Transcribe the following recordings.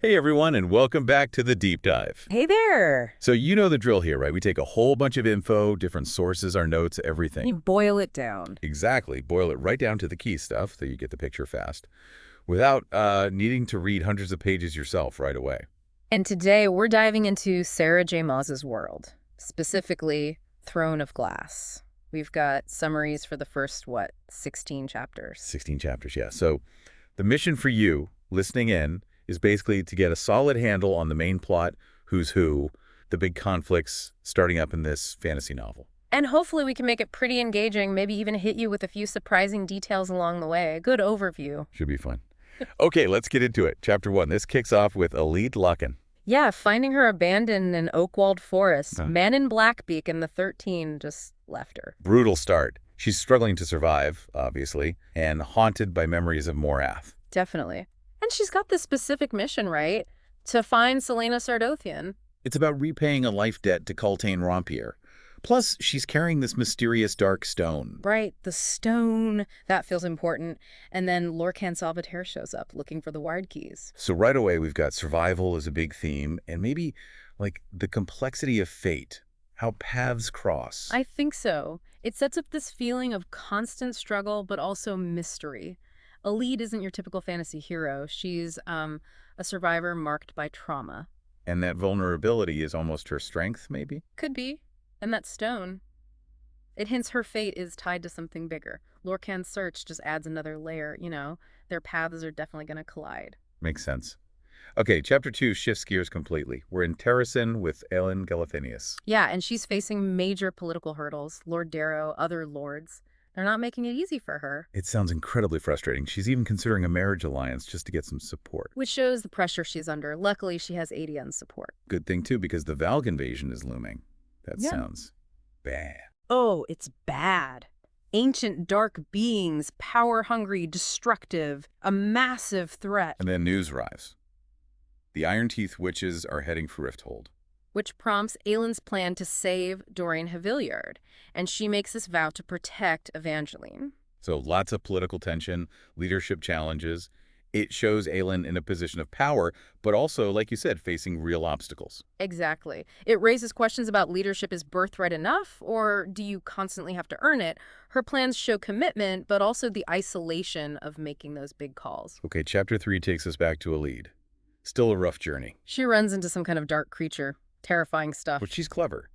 Hey everyone, and welcome back to the deep dive. Hey there. So you know the drill here, right? We take a whole bunch of info, different sources, our notes, everything. You boil it down. Exactly. Boil it right down to the key stuff so you get the picture fast without needing to read hundreds of pages yourself right away. And today we're diving into Sarah J. Maas's world, specifically Throne of Glass. We've got summaries for the first, 16 chapters. 16 chapters, yeah. So the mission for you, listening in, is basically to get a solid handle on the main plot, who's who, the big conflicts starting up in this fantasy novel. And hopefully we can make it pretty engaging, maybe even hit you with a few surprising details along the way. A good overview. Should be fun. Okay, let's get into it. Chapter 1. This kicks off with Elite Lucken. Yeah, finding her abandoned in an Oakwalled forest. Man in Blackbeak and the 13 just left her. Brutal start. She's struggling to survive, obviously, and haunted by memories of Morath. Definitely. And she's got this specific mission, right? To find Celaena Sardothien. It's about repaying a life debt to Cultain Rompier. Plus, she's carrying this mysterious dark stone. Right, the stone. That feels important. And then Lorcan Salvaterre shows up looking for the ward keys. So right away, we've got survival as a big theme, and maybe, like, the complexity of fate, how paths cross. I think so. It sets up this feeling of constant struggle, but also mystery. Elide isn't your typical fantasy hero. She's a survivor marked by trauma. And that vulnerability is almost her strength, maybe? Could be. And that stone, it hints her fate is tied to something bigger. Lorcan's search just adds another layer, Their paths are definitely going to collide. Makes sense. Okay, Chapter 2 shifts gears completely. We're in Terracin with Aelin Galathinius. Yeah, and she's facing major political hurdles. Lord Darrow, other lords. They're not making it easy for her. It sounds incredibly frustrating. She's even considering a marriage alliance just to get some support. Which shows the pressure she's under. Luckily, she has Aedian's support. Good thing, too, because the Valg invasion is looming. That sounds bad. Oh, it's bad. Ancient dark beings, power-hungry, destructive, a massive threat. And then news arrives. The Iron Teeth witches are heading for Rifthold. Which prompts Aelin's plan to save Dorian Haviliard, and she makes this vow to protect Evangeline. So lots of political tension, leadership challenges. It shows Aelin in a position of power, but also, like you said, facing real obstacles. Exactly. It raises questions about leadership. Is birthright enough, or do you constantly have to earn it? Her plans show commitment, but also the isolation of making those big calls. Okay, Chapter 3 takes us back to Elide. Still a rough journey. She runs into some kind of dark creature. Terrifying stuff. But she's clever.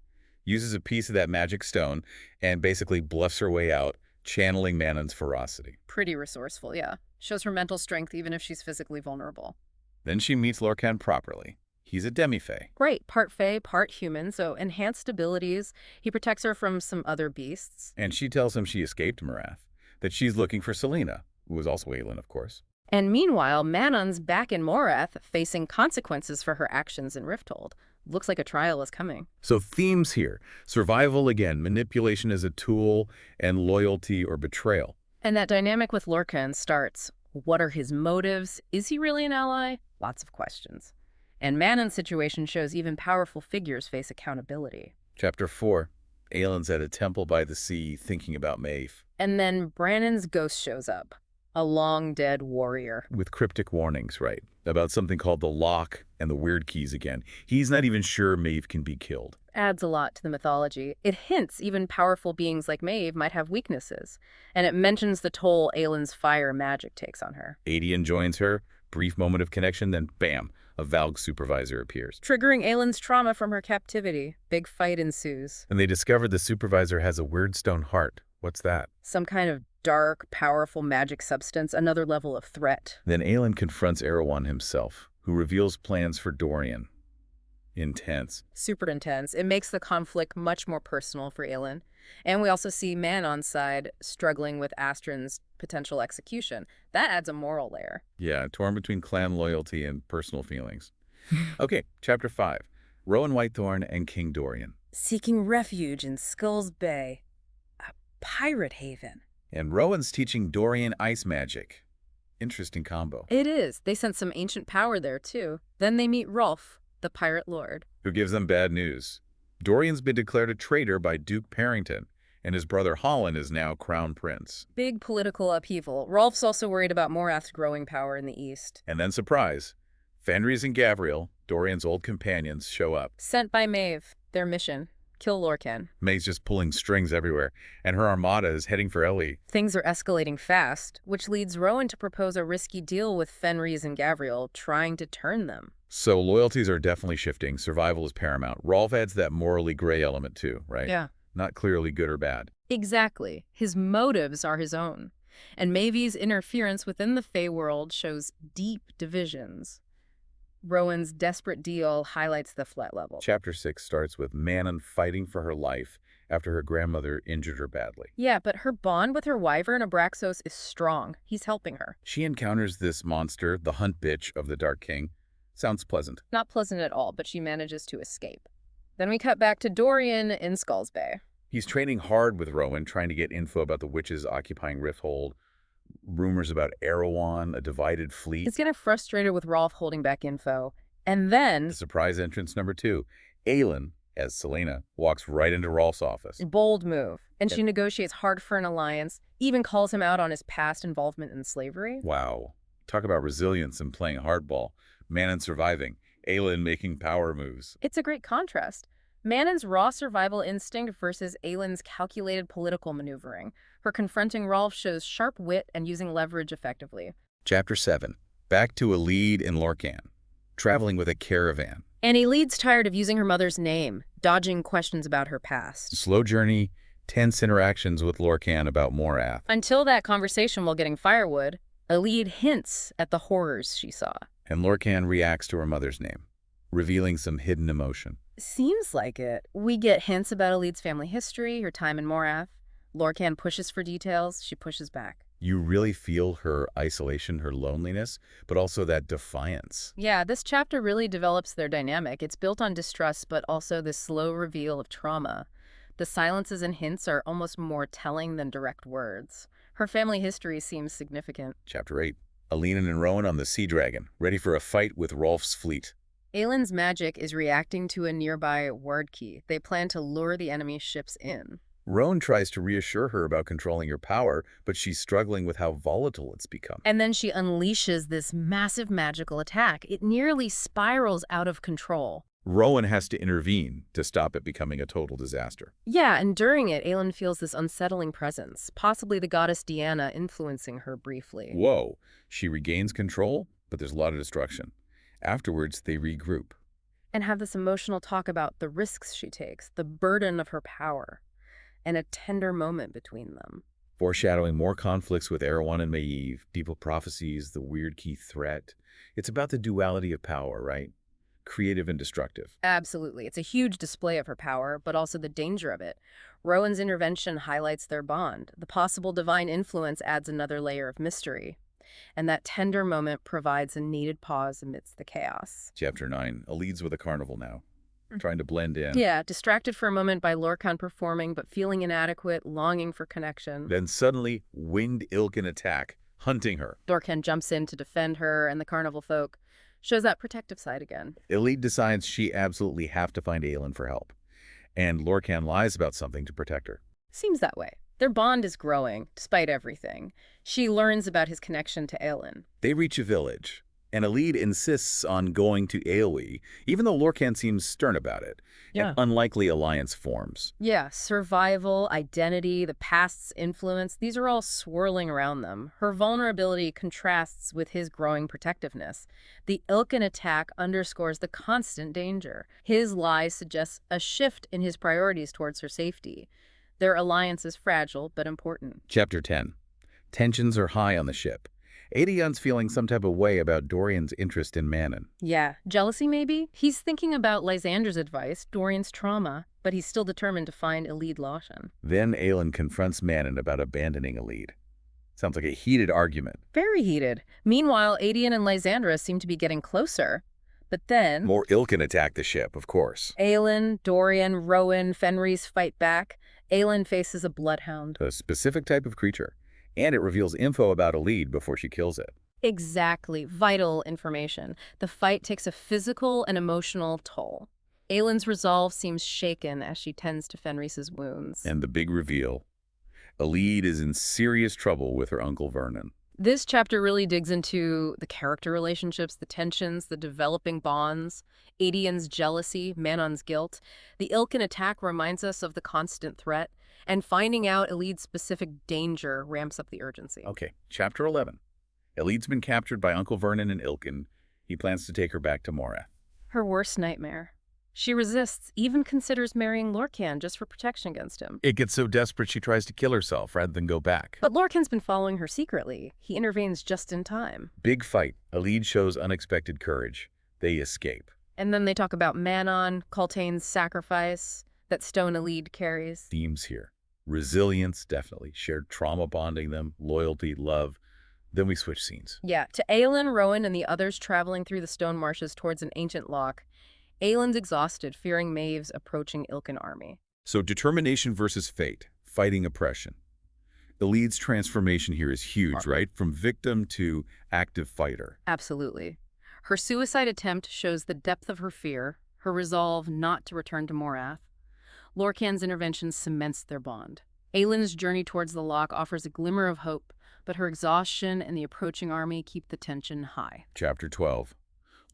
Uses a piece of that magic stone and basically bluffs her way out, channeling Manon's ferocity. Pretty resourceful, yeah. Shows her mental strength even if she's physically vulnerable. Then she meets Lorcan properly. He's a demi-fae. Right, part fae, part human, so enhanced abilities. He protects her from some other beasts. And she tells him she escaped Morath, that she's looking for Celaena, who was also Aelin, of course. And meanwhile, Manon's back in Morath, facing consequences for her actions in Rifthold. Looks like a trial is coming. So themes here. Survival again, manipulation as a tool, and loyalty or betrayal. And that dynamic with Lorcan starts. What are his motives? Is he really an ally? Lots of questions. And Manon's situation shows even powerful figures face accountability. Chapter 4. Aelin's at a temple by the sea thinking about Maeve. And then Brannon's ghost shows up. A long-dead warrior. With cryptic warnings, right? About something called the Lock and the Weird Keys again. He's not even sure Maeve can be killed. Adds a lot to the mythology. It hints even powerful beings like Maeve might have weaknesses. And it mentions the toll Aelin's fire magic takes on her. Aedian joins her. Brief moment of connection, then bam, a Valg supervisor appears. Triggering Aelin's trauma from her captivity. Big fight ensues. And they discover the supervisor has a weird stone heart. What's that? Some kind of dark, powerful magic substance, another level of threat. Then Aelin confronts Erewhon himself, who reveals plans for Dorian. Intense. Super intense. It makes the conflict much more personal for Aelin. And we also see Manon's side struggling with Astron's potential execution. That adds a moral layer. Yeah, torn between clan loyalty and personal feelings. Okay, Chapter 5. Rowan Whitethorn and King Dorian. Seeking refuge in Skulls Bay. A pirate haven. And Rowan's teaching Dorian ice magic. Interesting combo. It is. They sent some ancient power there, too. Then they meet Rolf, the pirate lord. Who gives them bad news. Dorian's been declared a traitor by Duke Parrington, and his brother Holland is now crown prince. Big political upheaval. Rolf's also worried about Morath's growing power in the east. And then surprise, Fenris and Gavriel, Dorian's old companions, show up. Sent by Maeve. Their mission: kill Lorcan. May's just pulling strings everywhere, and her armada is heading for Ellie. Things are escalating fast, which leads Rowan to propose a risky deal with Fenris and Gavriel, trying to turn them. So loyalties are definitely shifting. Survival is paramount. Rolf adds that morally gray element too, right? Yeah. Not clearly good or bad. Exactly. His motives are his own. And Maeve's interference within the Fae world shows deep divisions. Rowan's desperate deal highlights the flat level. Chapter 6 starts with Manon fighting for her life after her grandmother injured her badly. Yeah, but her bond with her wyvern Abraxos is strong. He's helping her. She encounters this monster, the hunt bitch of the Dark King. Sounds pleasant. Not pleasant at all, but she manages to escape. Then we cut back to Dorian in Skull's Bay. He's training hard with Rowan, trying to get info about the witches occupying Rifthold, rumors about Erewhon, a divided fleet. He's getting frustrated with Rolf holding back info. And then, The surprise entrance number 2. Aelin, as Celaena, walks right into Rolf's office. bold move. And she negotiates hard for an alliance, even calls him out on his past involvement in slavery. Wow. Talk about resilience and playing hardball. Manon surviving. Aelin making power moves. It's a great contrast. Manon's raw survival instinct versus Aelin's calculated political maneuvering. Her confronting Rolf shows sharp wit and using leverage effectively. Chapter 7. Back to a lead in Lorcan. Traveling with a caravan. Annie leads tired of using her mother's name, dodging questions about her past. Slow journey, tense interactions with Lorcan about Morath. Until that conversation while getting firewood, Elide hints at the horrors she saw. And Lorcan reacts to her mother's name, revealing some hidden emotion. Seems like it. We get hints about Elide's family history, her time in Morath. Lorcan pushes for details, she pushes back. You really feel her isolation, her loneliness, but also that defiance. Yeah, this chapter really develops their dynamic. It's built on distrust, but also this slow reveal of trauma. The silences and hints are almost more telling than direct words. Her family history seems significant. Chapter 8. Alina and Rowan on the Sea Dragon, ready for a fight with Rolf's fleet. Aelin's magic is reacting to a nearby word key. They plan to lure the enemy ships in. Rowan tries to reassure her about controlling her power, but she's struggling with how volatile it's become. And then she unleashes this massive magical attack. It nearly spirals out of control. Rowan has to intervene to stop it becoming a total disaster. Yeah, and during it, Aelin feels this unsettling presence, possibly the goddess Diana influencing her briefly. Whoa. She regains control, but there's a lot of destruction. Afterwards, they regroup. And have this emotional talk about the risks she takes, the burden of her power, and a tender moment between them. Foreshadowing more conflicts with Erewhon and Maeve, deeper prophecies, the weird key threat. It's about the duality of power, right? Creative and destructive. Absolutely. It's a huge display of her power, but also the danger of it. Rowan's intervention highlights their bond. The possible divine influence adds another layer of mystery. And that tender moment provides a needed pause amidst the chaos. Chapter 9. Leads with a carnival now, trying to blend in. Yeah, distracted for a moment by Lorcan performing, but feeling inadequate, longing for connection. Then suddenly, winged Ilkin attack, hunting her. Lorcan jumps in to defend her, and the carnival folk shows that protective side again. Elide decides she absolutely have to find Aelin for help. And Lorcan lies about something to protect her. Seems that way. Their bond is growing, despite everything. She learns about his connection to Aelin. They reach a village, and Elide insists on going to Aoe, even though Lorcan seems stern about it. Yeah. An unlikely alliance forms. Yeah, survival, identity, the past's influence, these are all swirling around them. Her vulnerability contrasts with his growing protectiveness. The Ilkin attack underscores the constant danger. His lie suggests a shift in his priorities towards her safety. Their alliance is fragile, but important. Chapter 10. Tensions are high on the ship. Aedion's feeling some type of way about Dorian's interest in Manon. Yeah, jealousy maybe? He's thinking about Lysander's advice, Dorian's trauma, but he's still determined to find Elide Lawson. Then Aelin confronts Manon about abandoning Elide. Sounds like a heated argument. Very heated. Meanwhile, Aedion and Lysandra seem to be getting closer. But then, More Ilkin attack the ship, of course. Aelin, Dorian, Rowan, Fenris fight back. Aelin faces a bloodhound. A specific type of creature. And it reveals info about Elide before she kills it. Exactly. Vital information. The fight takes a physical and emotional toll. Aelin's resolve seems shaken as she tends to Fenris's wounds. And the big reveal. Elide is in serious trouble with her Uncle Vernon. This chapter really digs into the character relationships, the tensions, the developing bonds, Adian's jealousy, Manon's guilt. The Ilkin attack reminds us of the constant threat, and finding out Elid's specific danger ramps up the urgency. Okay, chapter 11. Elid's been captured by Uncle Vernon and Ilkin. He plans to take her back to Morath. Her worst nightmare. She resists, even considers marrying Lorcan just for protection against him. It gets so desperate she tries to kill herself rather than go back. But Lorcan's been following her secretly. He intervenes just in time. Big fight. Elid shows unexpected courage. They escape. And then they talk about Manon, Cultane's sacrifice that Stone Elid carries. Themes here. Resilience, definitely. Shared trauma bonding them. Loyalty, love. Then we switch scenes. Yeah, to Aelin, Rowan, and the others traveling through the stone marshes towards an ancient lock. Aelin's exhausted, fearing Maeve's approaching Ilkin army. So determination versus fate. Fighting oppression. Elid's transformation here is huge, right? From victim to active fighter. Absolutely. Her suicide attempt shows the depth of her fear, her resolve not to return to Morath. Lorcan's intervention cements their bond. Aelin's journey towards the lock offers a glimmer of hope, but her exhaustion and the approaching army keep the tension high. Chapter 12.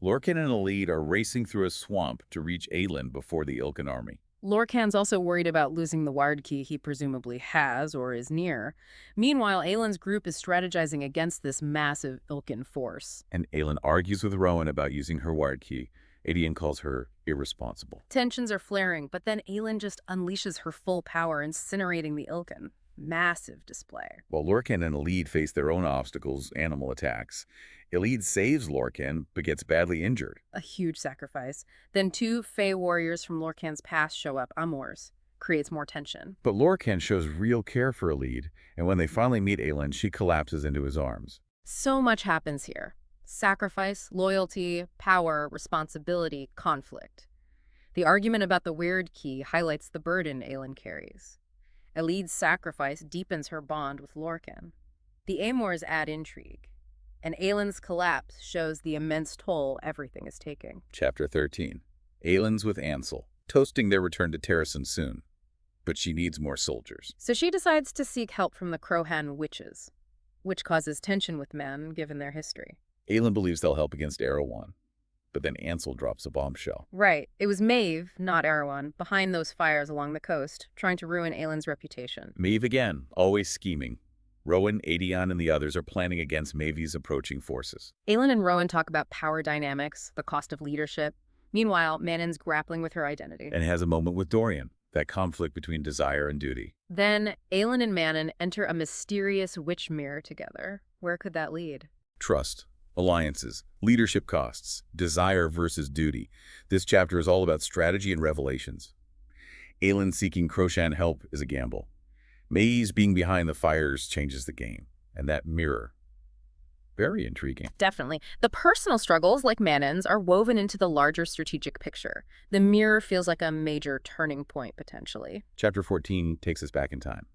Lorcan and Elid are racing through a swamp to reach Aelin before the Ilkin army. Lorcan's also worried about losing the wired key he presumably has or is near. Meanwhile, Aelin's group is strategizing against this massive Ilkin force. And Aelin argues with Rowan about using her wired key. Adian calls her irresponsible. Tensions are flaring, but then Aelin just unleashes her full power, incinerating the Ilkin. Massive display. While Lorcan and Elid face their own obstacles, animal attacks, Elid saves Lorcan but gets badly injured. A huge sacrifice. Then two Fey warriors from Lorcan's past show up, Amors. Creates more tension. But Lorcan shows real care for Elid, and when they finally meet Aelin, she collapses into his arms. So much happens here. Sacrifice, loyalty, power, responsibility, conflict. The argument about the weird key highlights the burden Aelin carries. Elid's sacrifice deepens her bond with Lorcan. The Amors add intrigue, and Aelin's collapse shows the immense toll everything is taking. Chapter 13. Aelin's with Ansel, toasting their return to Terrasen soon. But she needs more soldiers. So she decides to seek help from the Crowhan witches, which causes tension with men given their history. Aelin believes they'll help against Erewhon, but then Ansel drops a bombshell. Right. It was Maeve, not Erewhon, behind those fires along the coast, trying to ruin Aelin's reputation. Maeve again, always scheming. Rowan, Adian, and the others are planning against Maeve's approaching forces. Aelin and Rowan talk about power dynamics, the cost of leadership. Meanwhile, Manon's grappling with her identity. And has a moment with Dorian, that conflict between desire and duty. Then, Aelin and Manon enter a mysterious witch mirror together. Where could that lead? Trust, alliances, leadership costs, desire versus duty. This chapter is all about strategy and revelations. Aelin seeking Crowhan help is a gamble. Maeve's being behind the fires changes the game. And that mirror, very intriguing. Definitely. The personal struggles, like Manon's, are woven into the larger strategic picture. The mirror feels like a major turning point, potentially. Chapter 14 takes us back in time.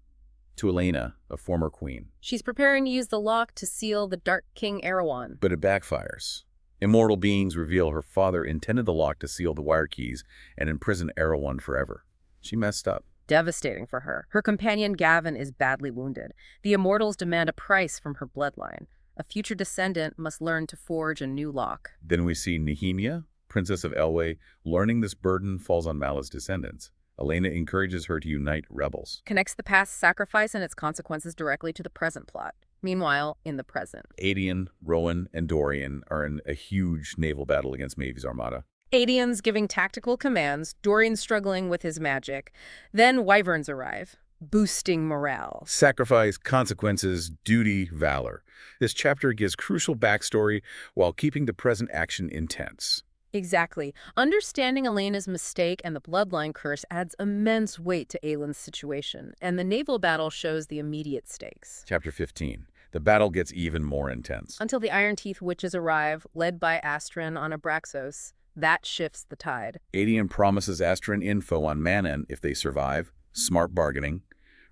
To Elena, a former queen. She's preparing to use the lock to seal the Dark King Erewhon. But it backfires. Immortal beings reveal her father intended the lock to seal the wire keys and imprison Erewhon forever. She messed up. Devastating for her. Her companion Gavin is badly wounded. The Immortals demand a price from her bloodline. A future descendant must learn to forge a new lock. Then we see Nehemia, Princess of Elwë, learning this burden falls on Mala's descendants. Elena encourages her to unite rebels. Connects the past sacrifice and its consequences directly to the present plot. Meanwhile, in the present, Adian, Rowan, and Dorian are in a huge naval battle against Maeve's armada. Adian's giving tactical commands, Dorian's struggling with his magic. Then wyverns arrive, boosting morale. Sacrifice, consequences, duty, valor. This chapter gives crucial backstory while keeping the present action intense. Exactly. Understanding Elena's mistake and the bloodline curse adds immense weight to Aelin's situation, and the naval battle shows the immediate stakes. Chapter 15. The battle gets even more intense. Until the Iron Teeth witches arrive, led by Astrid on Abraxos. That shifts the tide. Adian promises Astrid info on Manon if they survive. Smart bargaining.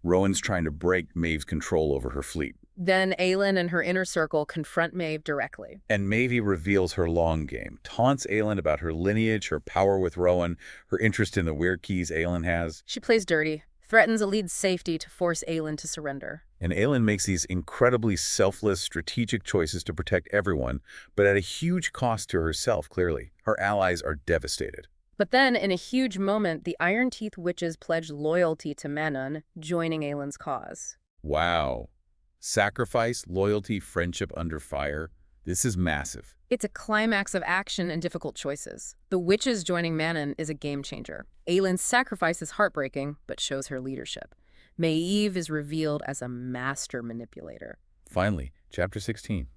Rowan's trying to break Maeve's control over her fleet. Then Aelin and her inner circle confront Maeve directly. And Maeve reveals her long game, taunts Aelin about her lineage, her power with Rowan, her interest in the weird keys Aelin has. She plays dirty, threatens Elid's safety to force Aelin to surrender. And Aelin makes these incredibly selfless, strategic choices to protect everyone, but at a huge cost to herself, clearly. Her allies are devastated. But then, in a huge moment, the Iron Teeth witches pledge loyalty to Manon, joining Aelin's cause. Wow. Sacrifice, loyalty, friendship under fire. This is massive. It's a climax of action and difficult choices. The witches joining Manon is a game changer. Aelin's sacrifice is heartbreaking, but shows her leadership. Maeve is revealed as a master manipulator. Finally, chapter 16.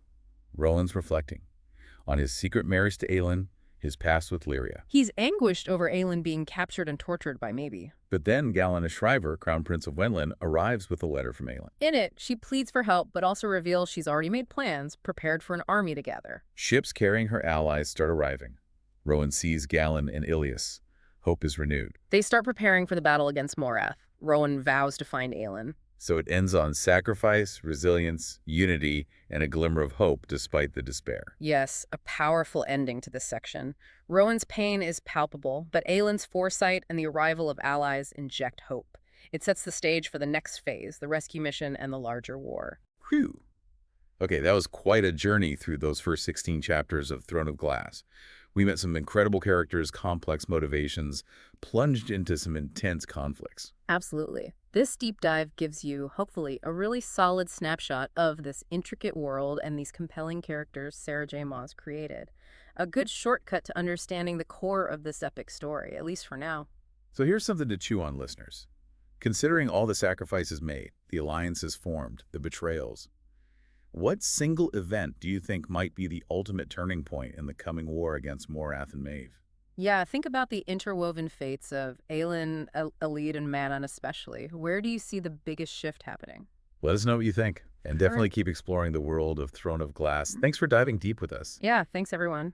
Rowan's reflecting on his secret marriage to Aelin, his past with Lyria. He's anguished over Aelin being captured and tortured by Maybe. But then Galena Shriver, Crown Prince of Wenlin, arrives with a letter from Aelin. In it, she pleads for help, but also reveals she's already made plans, prepared for an army to gather. Ships carrying her allies start arriving. Rowan sees Galen and Ilias. Hope is renewed. They start preparing for the battle against Morath. Rowan vows to find Aelin. So it ends on sacrifice, resilience, unity, and a glimmer of hope despite the despair. Yes, a powerful ending to this section. Rowan's pain is palpable, but Aelin's foresight and the arrival of allies inject hope. It sets the stage for the next phase, the rescue mission and the larger war. Whew. Okay, that was quite a journey through those first 16 chapters of Throne of Glass. We met some incredible characters, complex motivations, plunged into some intense conflicts. Absolutely. This deep dive gives you, hopefully, a really solid snapshot of this intricate world and these compelling characters Sarah J. Maas created. A good shortcut to understanding the core of this epic story, at least for now. So here's something to chew on, listeners. Considering all the sacrifices made, the alliances formed, the betrayals, what single event do you think might be the ultimate turning point in the coming war against Morath and Maeve? Yeah, think about the interwoven fates of Aelin, Elide, and Manon especially. Where do you see the biggest shift happening? Let us know what you think, and definitely keep exploring the world of Throne of Glass. Thanks for diving deep with us. Yeah, thanks everyone.